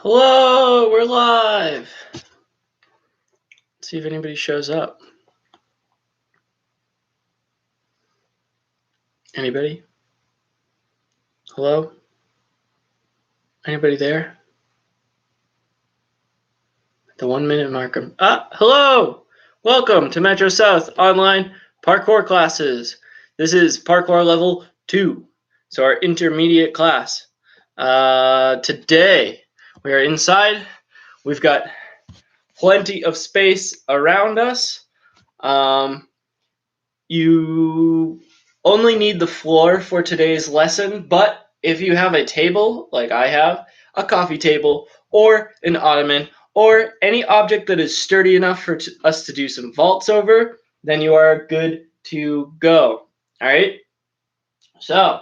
Hello, we're live. Let's see if anybody shows up. Anybody? Hello? Anybody there? At the 1 minute mark. Hello! Welcome to Metro South online parkour classes. This is parkour level 2, so our intermediate class. Today we are inside. We've got plenty of space around us. You only need the floor for today's lesson, but if you have a table, like I have, a coffee table, or an ottoman, or any object that is sturdy enough for us to do some vaults over, then you are good to go. All right? So,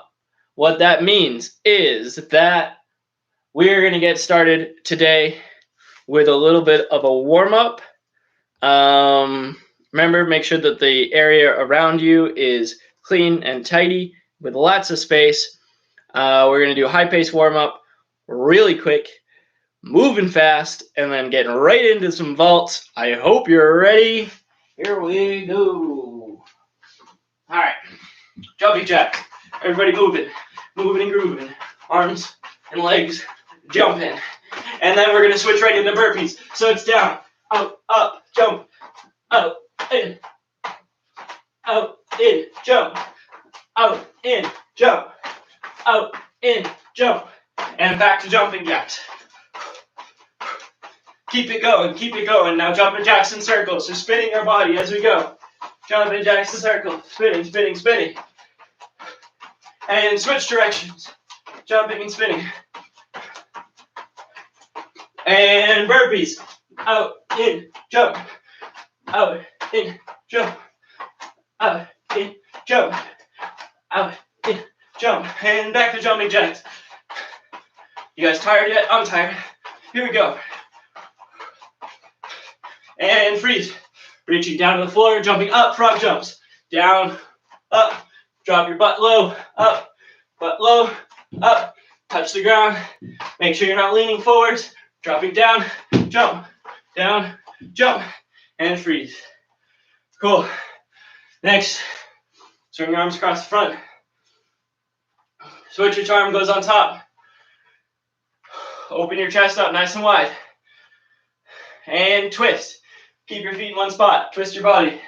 what that means is that we're going to get started today with a little bit of a warm-up. Remember, make sure that the area around you is clean and tidy with lots of space. We're going to do a high-paced warm-up really quick, moving fast, and then getting right into some vaults. I hope you're ready. Here we go. All right. Jumping jacks. Everybody moving. Moving and grooving. Arms and legs jumping. And then we're going to switch right into burpees. So it's down, out, up, jump, out, in, jump, out, in, jump, out, in, jump, and back to jumping jacks. Keep it going. Now jumping jacks in circles, so spinning our body as we go. Jumping jacks in circles, spinning. And switch directions, jumping and spinning. And burpees, out, in, jump, out, in, jump, out, in, jump, out, in, jump, and back to jumping jacks. You guys tired yet? I'm tired. Here we go. And freeze. Reaching down to the floor, jumping up, frog jumps. Down, up, drop your butt low, up, up, touch the ground. Make sure you're not leaning forwards. Dropping down, jump, and freeze. Cool. Next, swing your arms across the front. Switch which arm goes on top. Open your chest up nice and wide. And twist. Keep your feet in one spot. Twist your body.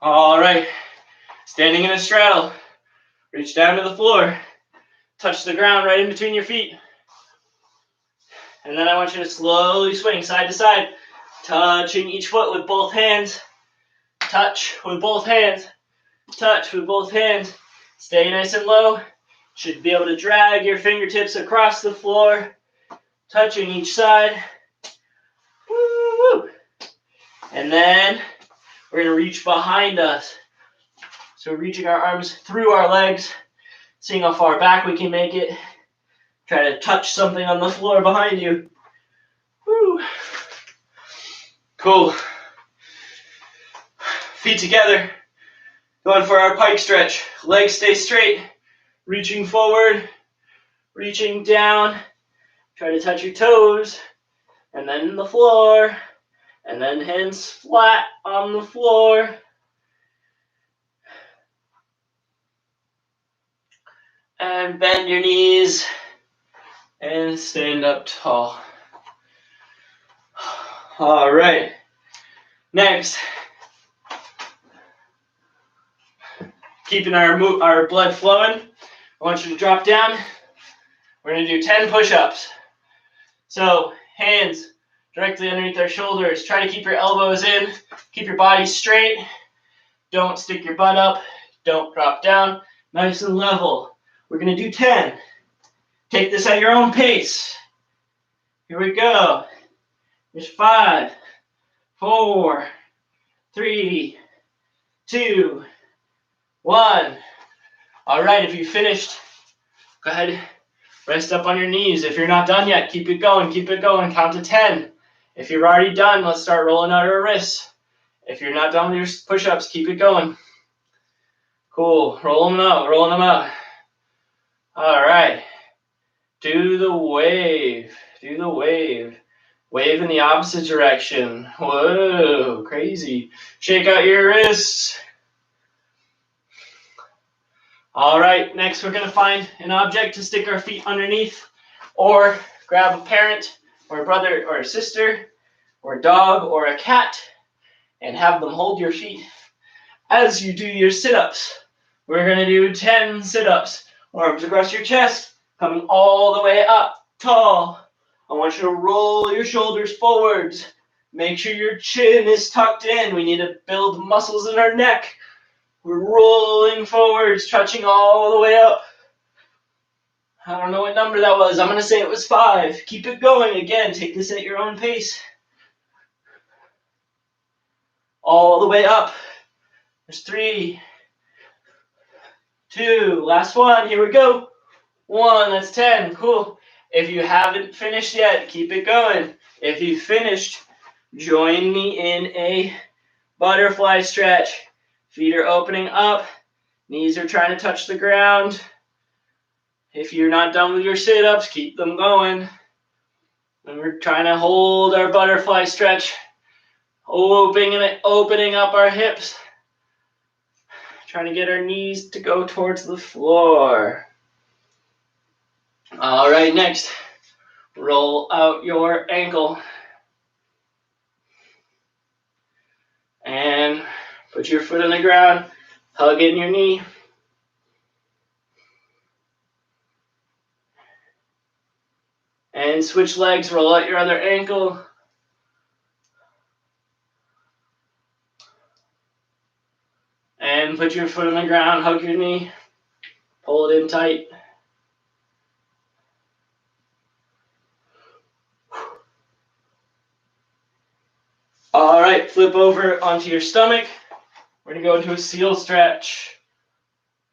All right. Standing in a straddle. Reach down to the floor. Touch the ground right in between your feet. And then I want you to slowly swing side to side, touching each foot with both hands. Touch with both hands. Touch with both hands. Stay nice and low. Should be able to drag your fingertips across the floor, touching each side. Woo! And then we're going to reach behind us. So reaching our arms through our legs, seeing how far back we can make it. Try to touch something on the floor behind you. Woo. Cool. Feet together. Going for our pike stretch. Legs stay straight. Reaching forward. Reaching down. Try to touch your toes. And then the floor. And then hands flat on the floor. And bend your knees. And stand up tall. All right. Next. Keeping our blood flowing. I want you to drop down. We're going to do 10 push-ups. So hands directly underneath our shoulders. Try to keep your elbows in. Keep your body straight. Don't stick your butt up. Don't drop down. Nice and level. We're going to do 10. Take this at your own pace. Here we go. There's 5, 4, 3, 2, 1. All right, if you finished, go ahead, rest up on your knees. If you're not done yet, keep it going. Count to 10. If you're already done, let's start rolling out our wrists. If you're not done with your push-ups, keep it going. Cool. Rolling them out, rolling them out. All right. Do the wave. Do the wave. Wave in the opposite direction. Whoa, crazy. Shake out your wrists. All right, next we're going to find an object to stick our feet underneath, or grab a parent or a brother or a sister or a dog or a cat and have them hold your feet as you do your sit-ups. We're going to do 10 sit-ups. Arms across your chest, coming all the way up, tall. I want you to roll your shoulders forwards. Make sure your chin is tucked in. We need to build muscles in our neck. We're rolling forwards, touching all the way up. I don't know what number that was. I'm going to say it was 5. Keep it going. Again, take this at your own pace. All the way up. There's 3, 2, last one. Here we go. 1, that's 10. Cool. If you haven't finished yet, keep it going. If you finished, join me in a butterfly stretch. Feet are opening up. Knees are trying to touch the ground. If you're not done with your sit-ups, keep them going. And we're trying to hold our butterfly stretch. Opening up our hips. Trying to get our knees to go towards the floor. All right, next, roll out your ankle. And put your foot on the ground, hug in your knee. And switch legs, roll out your other ankle. And put your foot on the ground, hug your knee, pull it in tight. All right, flip over onto your stomach. We're going to go into a seal stretch.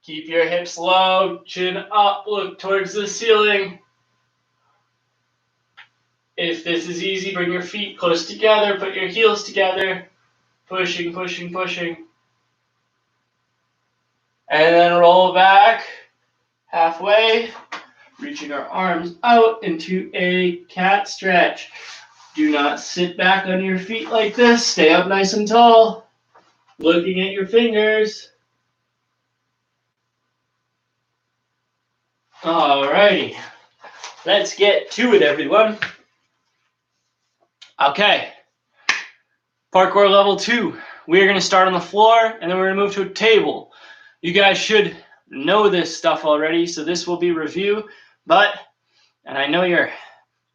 Keep your hips low, chin up, look towards the ceiling. If this is easy, bring your feet close together, put your heels together, pushing, pushing, pushing. And then roll back halfway, reaching our arms out into a cat stretch. Do not sit back on your feet like this. Stay up nice and tall, looking at your fingers. Alrighty, let's get to it, everyone. Okay, parkour level 2. We are going to start on the floor, and then we're going to move to a table. You guys should know this stuff already, so this will be review. And I know you're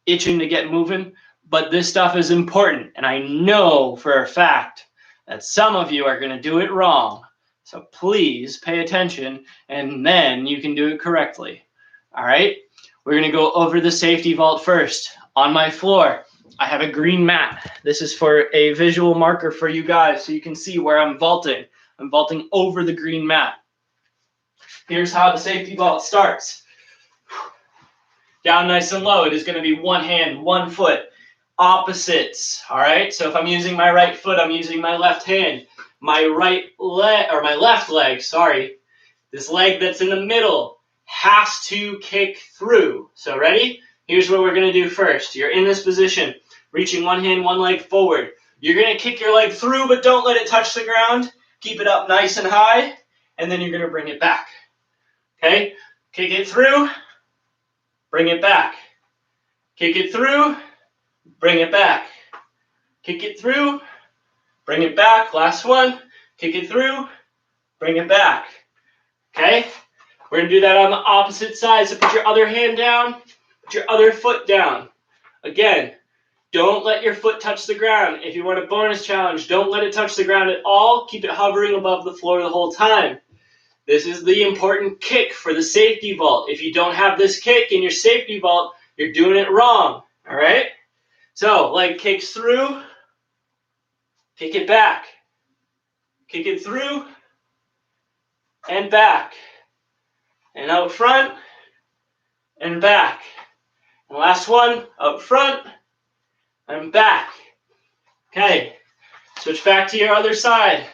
itching to get moving, but this stuff is important, and I know for a fact that some of you are going to do it wrong. So please pay attention, and then you can do it correctly. All right? We're going to go over the safety vault first. On my floor, I have a green mat. This is for a visual marker for you guys so you can see where I'm vaulting. I'm vaulting over the green mat. Here's how the safety vault starts. Down nice and low. It is going to be one hand, one foot. Opposites. All right? So if I'm using my right foot, I'm using my left hand. My right leg, or my left leg, sorry. This leg that's in the middle has to kick through. So ready? Here's what we're going to do first. You're in this position, reaching one hand, one leg forward. You're going to kick your leg through, but don't let it touch the ground. Keep it up nice and high, and then you're going to bring it back. Okay? Kick it through, bring it back. Kick it through, bring it back. Kick it through, bring it back. Last one. Kick it through, bring it back. Okay? We're going to do that on the opposite side. So put your other hand down, put your other foot down. Again, don't let your foot touch the ground. If you want a bonus challenge, don't let it touch the ground at all. Keep it hovering above the floor the whole time. This is the important kick for the safety vault. If you don't have this kick in your safety vault, you're doing it wrong. All right? So, leg kicks through, kick it back. Kick it through and back. And out front and back. And last one, out front and back. Okay, switch back to your other side.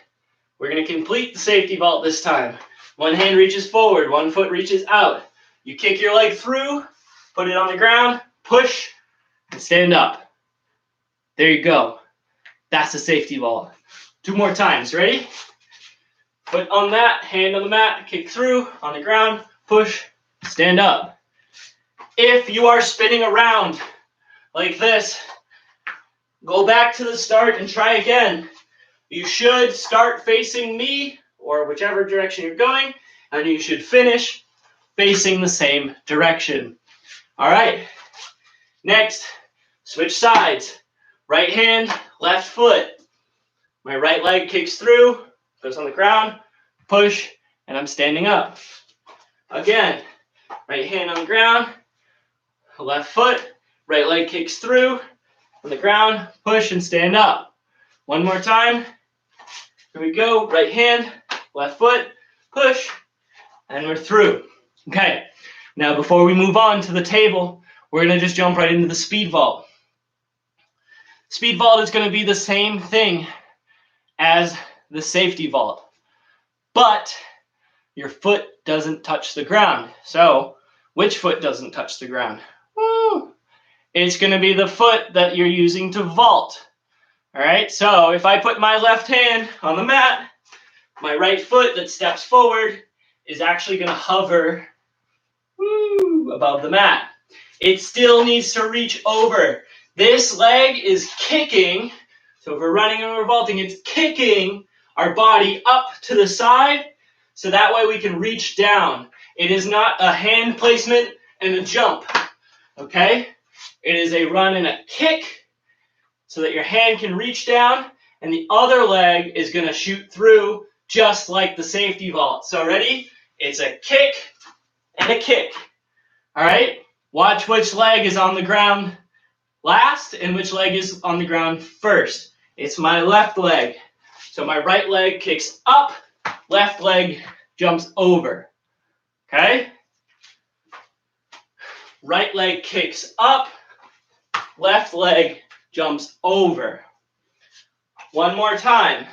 We're going to complete the safety vault this time. One hand reaches forward, one foot reaches out. You kick your leg through, put it on the ground, push, and stand up. There you go. That's a safety vault. 2 more times. Ready? Foot on that, hand on the mat, kick through, on the ground, push, stand up. If you are spinning around like this, go back to the start and try again. You should start facing me, or whichever direction you're going, and you should finish facing the same direction. All right. Next, switch sides. Right hand, left foot. My right leg kicks through, goes on the ground, push, and I'm standing up. Again, right hand on the ground, left foot, right leg kicks through, on the ground, push, and stand up. One more time. Here we go. Right hand, left foot, push, and we're through. Okay. Now, before we move on to the table, we're going to just jump right into the speed vault. Speed vault is going to be the same thing as the safety vault, but your foot doesn't touch the ground. So, which foot doesn't touch the ground? Woo! It's going to be the foot that you're using to vault. All right, so if I put my left hand on the mat, my right foot that steps forward is actually going to hover above the mat. It still needs to reach over. This leg is kicking, so if we're running and we're vaulting, it's kicking our body up to the side, so that way we can reach down. It is not a hand placement and a jump, okay? It is a run and a kick, so that your hand can reach down, and the other leg is going to shoot through, just like the safety vault. So ready? It's a kick and a kick. All right? Watch which leg is on the ground last and which leg is on the ground first. It's my left leg. So my right leg kicks up, left leg jumps over. Okay? Right leg kicks up, left leg jumps over. One more time.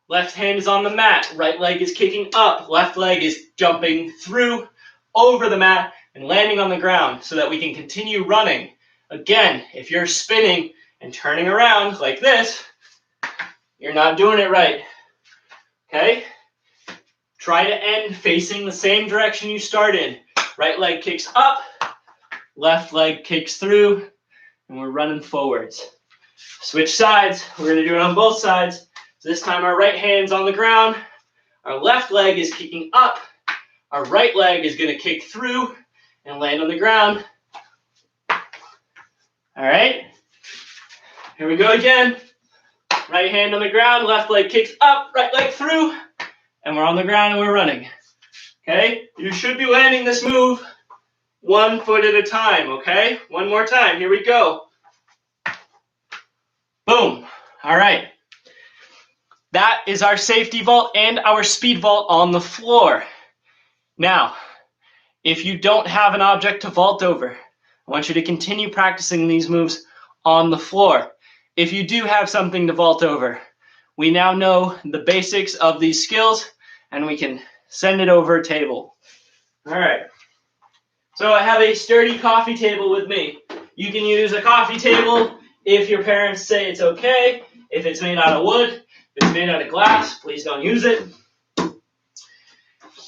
Left hand is on the mat, right leg is kicking up, left leg is jumping through, over the mat, and landing on the ground so that we can continue running. Again, if you're spinning and turning around like this, you're not doing it right. Okay? Try to end facing the same direction you started. Right leg kicks up, left leg kicks through, and we're running forwards. Switch sides. We're going to do it on both sides. So this time our right hand's on the ground. Our left leg is kicking up. Our right leg is going to kick through and land on the ground. All right. Here we go again. Right hand on the ground, left leg kicks up, right leg through, and we're on the ground and we're running. Okay? You should be landing this move 1 foot at a time, okay? One more time. Here we go. Boom. All right. That is our safety vault and our speed vault on the floor. Now, if you don't have an object to vault over, I want you to continue practicing these moves on the floor. If you do have something to vault over, we now know the basics of these skills and we can send it over a table. All right. So I have a sturdy coffee table with me. You can use a coffee table if your parents say it's okay. If it's made out of wood, if it's made out of glass, please don't use it.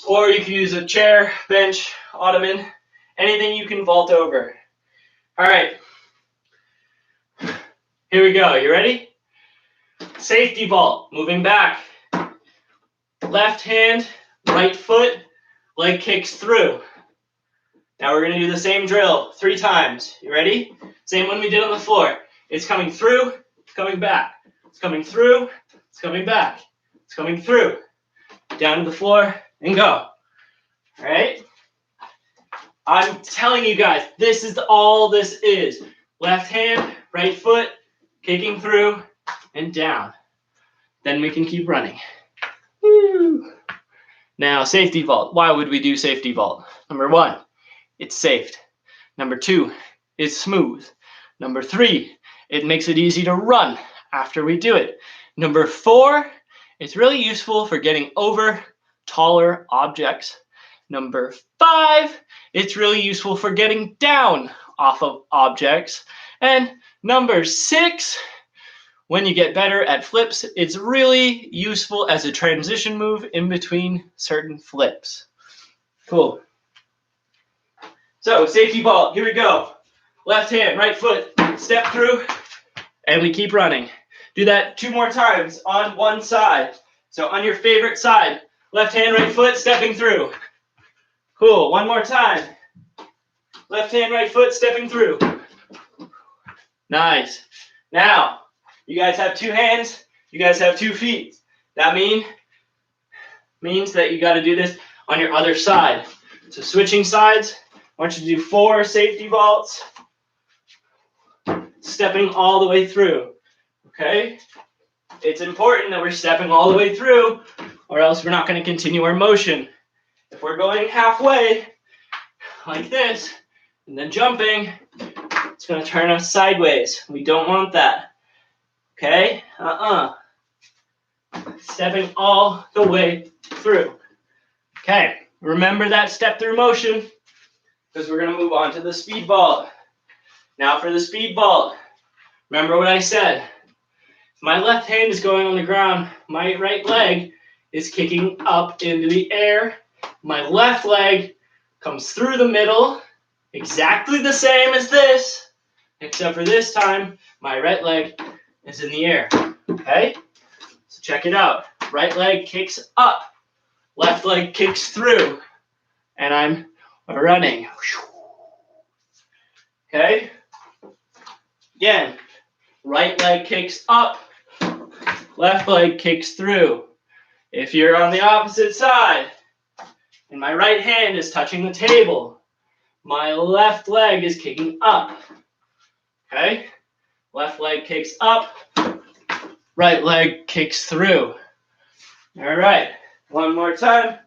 Or you can use a chair, bench, ottoman, anything you can vault over. All right. Here we go. You ready? Safety vault. Moving back. Left hand, right foot, leg kicks through. Now we're going to do the same drill 3 times. You ready? Same one we did on the floor. It's coming through, it's coming back. It's coming through, it's coming back. It's coming through. Down to the floor and go. All right? I'm telling you guys, this is all this is. Left hand, right foot, kicking through and down. Then we can keep running. Woo. Now, safety vault. Why would we do safety vault? Number 1, it's safe. Number 2, it's smooth. Number 3, it makes it easy to run after we do it. Number 4, it's really useful for getting over taller objects. Number 5, it's really useful for getting down off of objects. And number 6, when you get better at flips, it's really useful as a transition move in between certain flips. Cool. So, safety vault, here we go. Left hand, right foot, step through, and we keep running. Do that 2 more times on one side. So on your favorite side, left hand, right foot, stepping through. Cool, 1 more time. Left hand, right foot, stepping through. Nice. Now, you guys have 2 hands, you guys have 2 feet. That means that you got to do this on your other side. So switching sides, I want you to do 4 safety vaults, stepping all the way through. Okay? It's important that we're stepping all the way through, or else we're not going to continue our motion. If we're going halfway, like this, and then jumping, it's going to turn us sideways. We don't want that. Okay? Stepping all the way through. Okay, remember that step through motion, because we're going to move on to the speed vault. Now for the speed vault, remember what I said. If my left hand is going on the ground, my right leg is kicking up into the air. My left leg comes through the middle, exactly the same as this, except for this time, my right leg is in the air. Okay? So check it out. Right leg kicks up, left leg kicks through, and I'm running. Okay? Again, right leg kicks up, left leg kicks through. If you're on the opposite side, and my right hand is touching the table, my left leg is kicking up. Okay? Left leg kicks up, right leg kicks through. All right, 1 more time.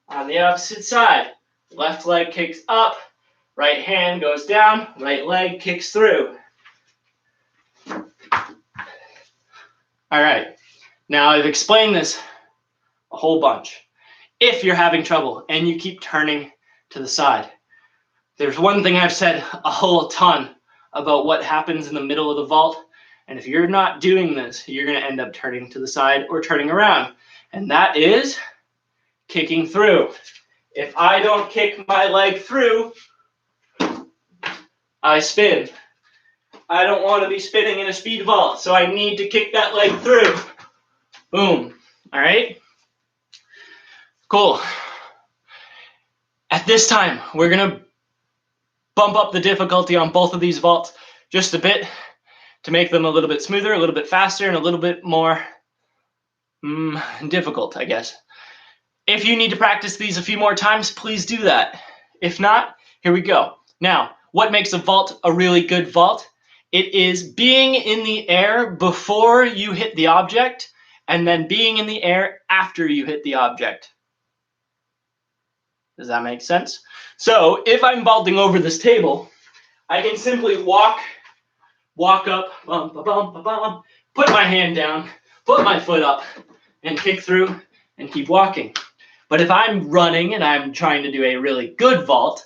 On the opposite side, left leg kicks up, right hand goes down, right leg kicks through. All right, now I've explained this a whole bunch. If you're having trouble and you keep turning to the side, there's one thing I've said a whole ton about what happens in the middle of the vault, and if you're not doing this, you're going to end up turning to the side or turning around, and that is kicking through. If I don't kick my leg through, I spin. I don't want to be spinning in a speed vault, so I need to kick that leg through. Boom. All right? Cool. At this time, we're going to bump up the difficulty on both of these vaults just a bit to make them a little bit smoother, a little bit faster, and a little bit more difficult, I guess. If you need to practice these a few more times, please do that. If not, here we go. Now, what makes a vault a really good vault? It is being in the air before you hit the object, and then being in the air after you hit the object. Does that make sense? So, if I'm vaulting over this table, I can simply walk up, put my hand down, put my foot up, and kick through and keep walking. But if I'm running and I'm trying to do a really good vault,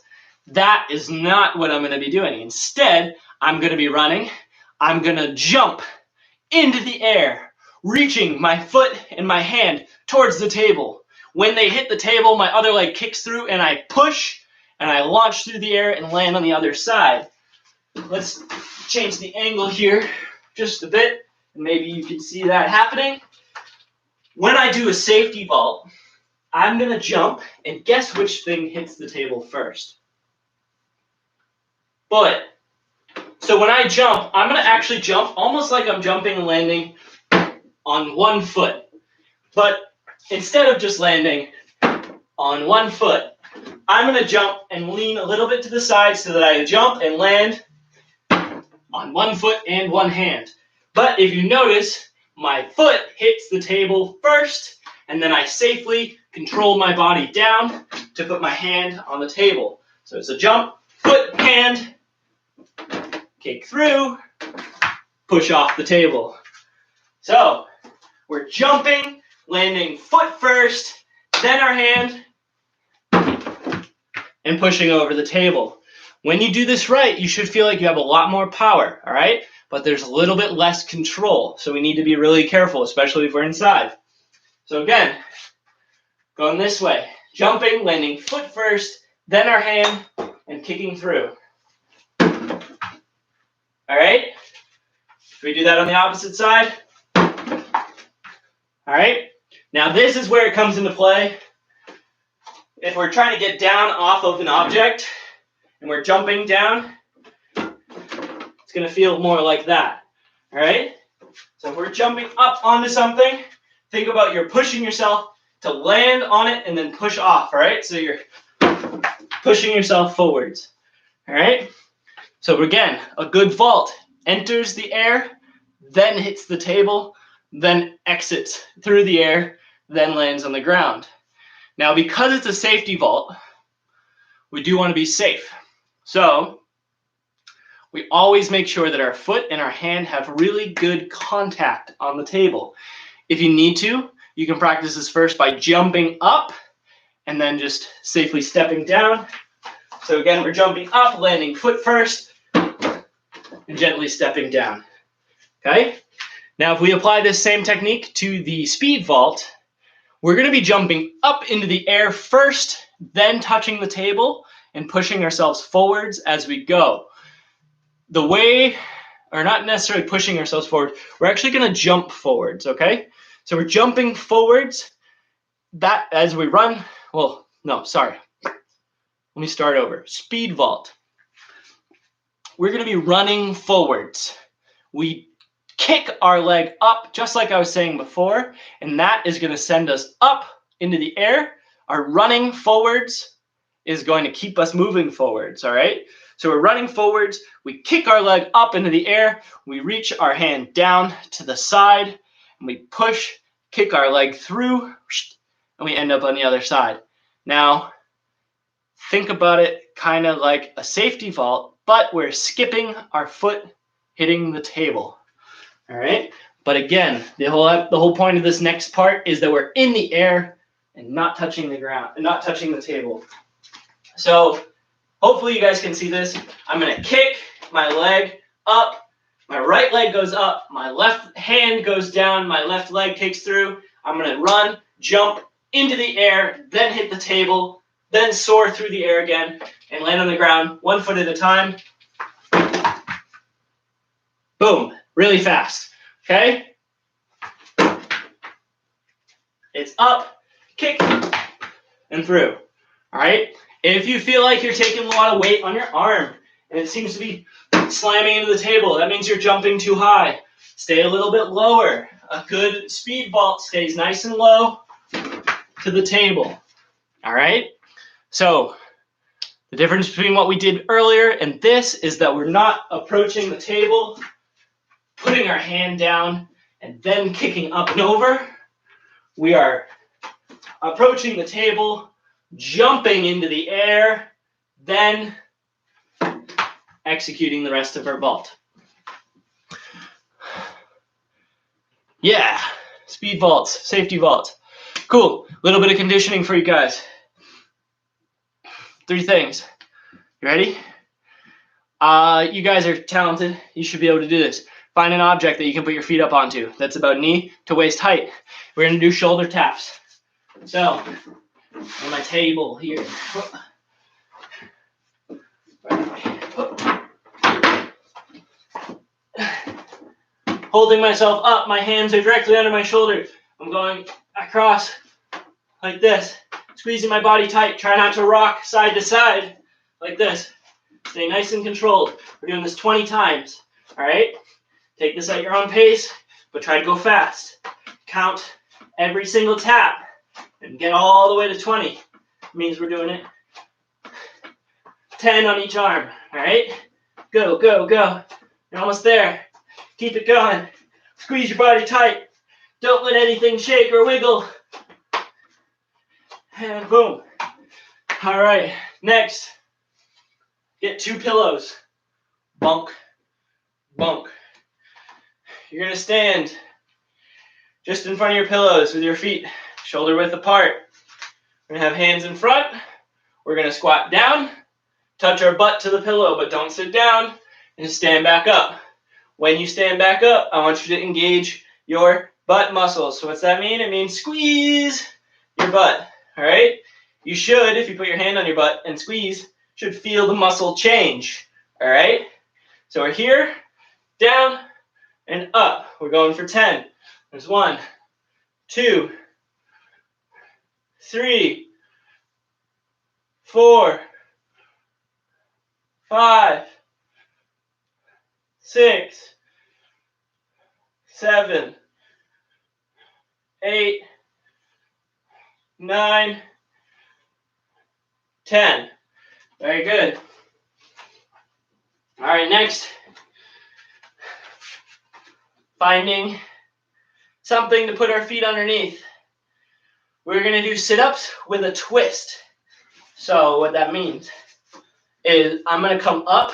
that is not what I'm going to be doing. Instead, I'm going to be running. I'm going to jump into the air, reaching my foot and my hand towards the table. When they hit the table, my other leg kicks through and I push and I launch through the air and land on the other side. Let's change the angle here just a bit, and maybe you can see that happening. When I do a safety vault, I'm going to jump, and guess which thing hits the table first? Foot. So when I jump, I'm going to actually jump almost like I'm jumping and landing on one foot. But instead of just landing on one foot, I'm going to jump and lean a little bit to the side so that I jump and land on one foot and one hand. But if you notice, my foot hits the table first, and then I safely control my body down to put my hand on the table. So it's a jump, foot, hand, kick through, push off the table. So we're jumping, landing foot first, then our hand, and pushing over the table. When you do this right, you should feel like you have a lot more power, all right? But there's a little bit less control, so we need to be really careful, especially if we're inside. So again, going this way, jumping, landing foot first, then our hand, and kicking through. All right? Should we do that on the opposite side? All right? Now this is where it comes into play. If we're trying to get down off of an object, and we're jumping down, it's going to feel more like that. All right? So if we're jumping up onto something, think about you're pushing yourself to land on it and then push off, all right? So you're pushing yourself forwards, all right? So again, a good vault enters the air, then hits the table, then exits through the air, then lands on the ground. Now, because it's a safety vault, we do want to be safe. So we always make sure that our foot and our hand have really good contact on the table. If you need to, you can practice this first by jumping up and then just safely stepping down. So again, we're jumping up, landing foot first, and gently stepping down. Okay? Now, if we apply this same technique to the speed vault, we're going to be jumping up into the air first, then touching the table and pushing ourselves forwards as we go. The way, or not necessarily pushing ourselves forward, we're actually going to jump forwards, okay? So we're jumping forwards, that as we run, well, no, sorry. Let me start over. Speed vault. We're going to be running forwards. We kick our leg up, just like I was saying before, and that is going to send us up into the air. Our running forwards is going to keep us moving forwards, all right? So we're running forwards, we kick our leg up into the air, we reach our hand down to the side, and we push, kick our leg through, and we end up on the other side. Now, think about it kind of like a safety vault, but we're skipping our foot hitting the table. All right? But again, the whole point of this next part is that we're in the air and not touching the ground, and not touching the table. So hopefully you guys can see this. I'm going to kick my leg up. My right leg goes up. My left hand goes down. My left leg kicks through. I'm going to run, jump into the air, then hit the table, then soar through the air again and land on the ground 1 foot at a time. Boom. Really fast. Okay? It's up, kick, and through. All right? If you feel like you're taking a lot of weight on your arm and it seems to be slamming into the table, that means you're jumping too high. Stay a little bit lower. A good speed vault stays nice and low to the table. All right? So the difference between what we did earlier and this is that we're not approaching the table, putting our hand down, and then kicking up and over. We are approaching the table, jumping into the air, then executing the rest of our vault. Yeah, speed vaults, safety vaults. Cool, a little bit of conditioning for you guys. 3 things. You ready? You guys are talented. You should be able to do this. Find an object that you can put your feet up onto. That's about knee to waist height. We're going to do shoulder taps. So, on my table here. Holding myself up, my hands are directly under my shoulders. I'm going across like this, squeezing my body tight. Try not to rock side to side like this. Stay nice and controlled. We're doing this 20 times, all right? Take this at your own pace, but try to go fast. Count every single tap and get all the way to 20. It means we're doing it 10 on each arm, all right? Go, go, go. You're almost there. Keep it going. Squeeze your body tight. Don't let anything shake or wiggle. And boom. All right, next. Get 2 pillows. Bunk, bunk. You're going to stand just in front of your pillows with your feet shoulder width apart. We're gonna have hands in front. We're gonna squat down, touch our butt to the pillow, but don't sit down, and stand back up. When you stand back up, I want you to engage your butt muscles. So what's that mean? It means squeeze your butt, all right? You should, if you put your hand on your butt and squeeze, should feel the muscle change, all right? So we're here, down, and up. We're going for 10. There's 1, 2, 3, 4, 5, 6, 7, 8, 9, 10. Very good. All right, next, finding something to put our feet underneath. We're going to do sit-ups with a twist. So what that means is I'm going to come up.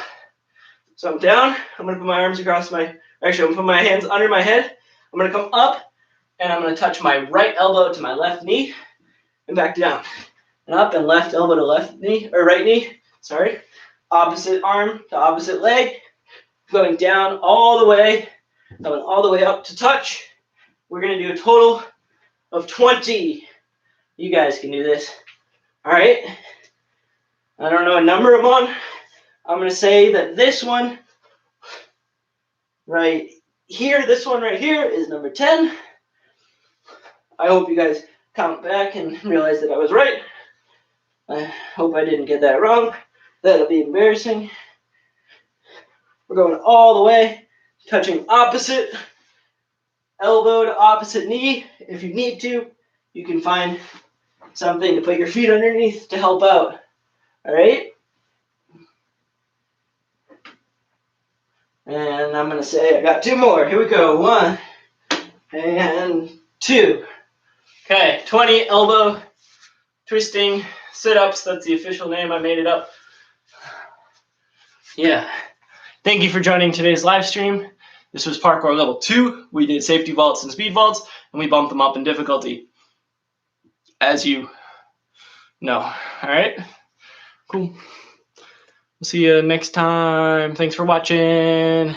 So I'm down. I'm going to put my arms across my, actually I'm going to put my hands under my head. I'm going to come up and I'm going to touch my right elbow to my left knee and back down. And up and left elbow to left knee, or right knee, sorry. Opposite arm to opposite leg. Going down all the way, coming all the way up to touch. We're going to do a total of 20. You guys can do this. All right. I don't know a number I'm on. I'm going to say that this one right here, this one right here is number 10. I hope you guys count back and realize that I was right. I hope I didn't get that wrong. That'll be embarrassing. We're going all the way, touching opposite elbow to opposite knee. If you need to, you can find something to put your feet underneath to help out. All right? And I'm going to say I got 2 more. Here we go. 1 and 2. Okay, 20 elbow twisting sit-ups. That's the official name. I made it up. Yeah. Thank you for joining today's live stream. This was Parkour Level 2. We did safety vaults and speed vaults, and we bumped them up in difficulty, as you know. All right? Cool. We'll see you next time. Thanks for watching.